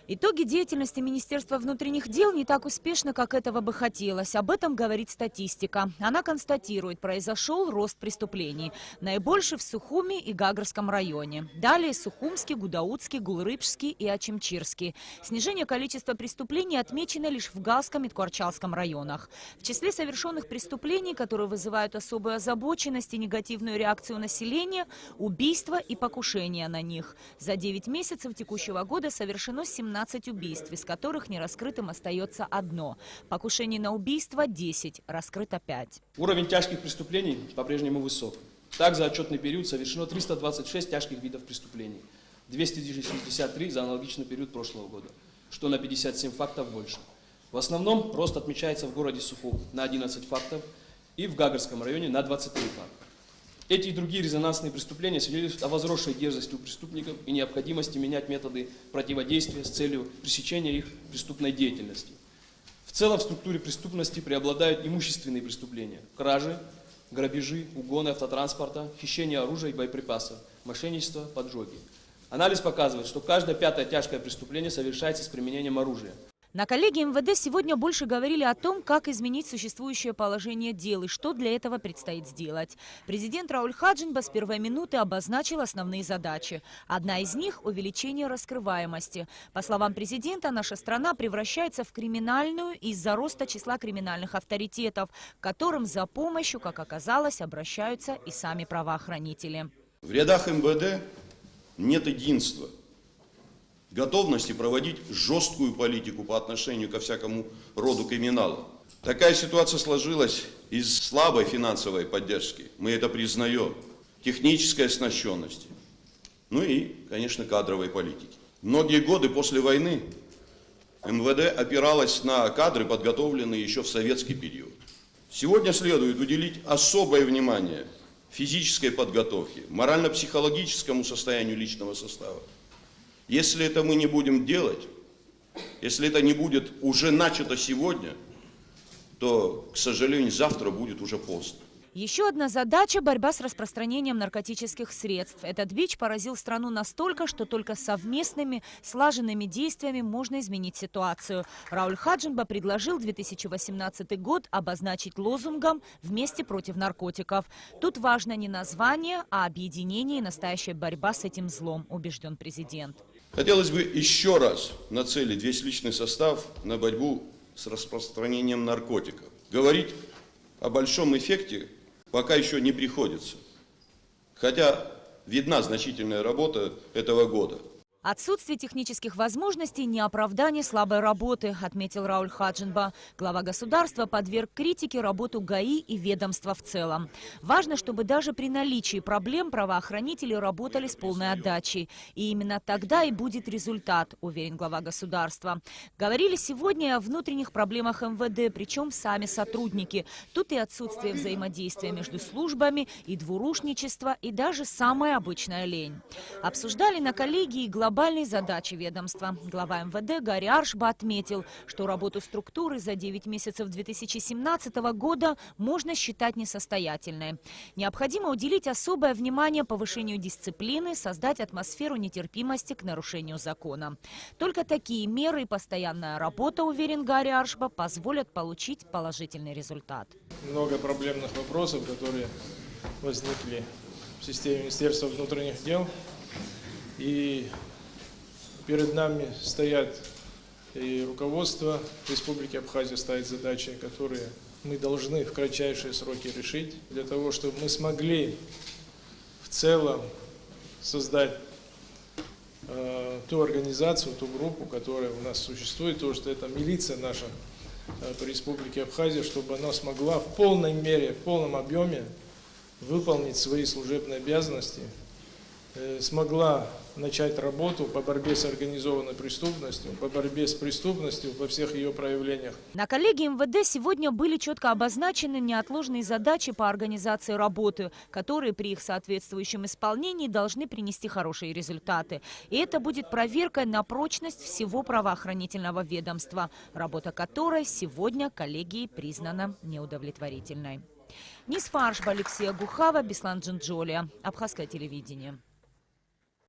Итоги деятельности Министерства внутренних дел не так успешны, как этого бы хотелось. Об этом говорит статистика. Она констатирует, произошел рост преступлений. Наибольший в Сухуми и Гагарском районе. Далее Сухумский, Гудаутский, Гулрыпский и Ачимчирский. Снижение количества преступлений отмечено лишь в Галском и Ткварчалском районах. В числе совершенных преступлений, которые вызывают особую озабоченность и негативную реакцию населения, убийства и покушения на них. За 9 месяцев текущего года совершено 17 убийств, из которых нераскрытым остается одно. Покушений на убийство – 10, раскрыто 5. Уровень тяжких преступлений по-прежнему высок. Так, за отчетный период совершено 326 тяжких видов преступлений, 263 за аналогичный период прошлого года, что на 57 фактов больше. В основном рост отмечается в городе Сухум на 11 фактов и в Гагарском районе на 23 факта. Эти и другие резонансные преступления свидетельствуют о возросшей дерзости у преступников и необходимости менять методы противодействия с целью пресечения их преступной деятельности. В целом в структуре преступности преобладают имущественные преступления – кражи, грабежи, угоны автотранспорта, хищение оружия и боеприпасов, мошенничество, поджоги. Анализ показывает, что каждое пятое тяжкое преступление совершается с применением оружия. На коллегии МВД сегодня больше говорили о том, как изменить существующее положение дел и что для этого предстоит сделать. Президент Рауль Хаджинба с первой минуты обозначил основные задачи. Одна из них – увеличение раскрываемости. По словам президента, наша страна превращается в криминальную из-за роста числа криминальных авторитетов, к которым за помощью, как оказалось, обращаются и сами правоохранители. В рядах МВД нет единства, готовности проводить жесткую политику по отношению ко всякому роду криминала. Такая ситуация сложилась из слабой финансовой поддержки, мы это признаем, технической оснащенности, ну и, конечно, кадровой политики. Многие годы после войны МВД опиралось на кадры, подготовленные еще в советский период. Сегодня следует уделить особое внимание физической подготовке, морально-психологическому состоянию личного состава. Если это мы не будем делать, если это не будет уже начато сегодня, то, к сожалению, завтра будет уже поздно. Еще одна задача – борьба с распространением наркотических средств. Этот бич поразил страну настолько, что только совместными, слаженными действиями можно изменить ситуацию. Рауль Хаджинба предложил 2018 год обозначить лозунгом «Вместе против наркотиков». Тут важно не название, а объединение и настоящая борьба с этим злом, убежден президент. Хотелось бы еще раз нацелить весь личный состав на борьбу с распространением наркотиков. Говорить о большом эффекте пока еще не приходится, хотя видна значительная работа этого года. Отсутствие технических возможностей – не оправдание слабой работы, отметил Рауль Хаджинба. Глава государства подверг критике работу ГАИ и ведомства в целом. Важно, чтобы даже при наличии проблем правоохранители работали с полной отдачей. И именно тогда и будет результат, уверен глава государства. Говорили сегодня о внутренних проблемах МВД, причем сами сотрудники. Тут и отсутствие взаимодействия между службами, и двурушничество, и даже самая обычная лень. Обсуждали на коллегии глобальные задачи ведомства. Глава МВД Гари Аршба отметил, что работу структуры за 9 месяцев 2017 года можно считать несостоятельной. Необходимо уделить особое внимание повышению дисциплины, создать атмосферу нетерпимости к нарушению закона. Только такие меры и постоянная работа, уверен Гари Аршба, позволят получить положительный результат. Много проблемных вопросов, которые возникли в системе Министерства внутренних дел. И перед нами стоят и руководство Республики Абхазия ставит задачи, которые мы должны в кратчайшие сроки решить, для того, чтобы мы смогли в целом создать ту организацию, ту группу, которая у нас существует, то, что это милиция наша по Республике Абхазия, чтобы она смогла в полной мере, в полном объеме выполнить свои служебные обязанности, смогла начать работу по борьбе с организованной преступностью, по борьбе с преступностью во всех ее проявлениях. На коллегии МВД сегодня были четко обозначены неотложные задачи по организации работы, которые при их соответствующем исполнении должны принести хорошие результаты. И это будет проверкой на прочность всего правоохранительного ведомства, работа которой сегодня коллегией признана неудовлетворительной. Нисфа Аршба, Алексея Гухава, Беслан Джинджолия. Абхазское телевидение.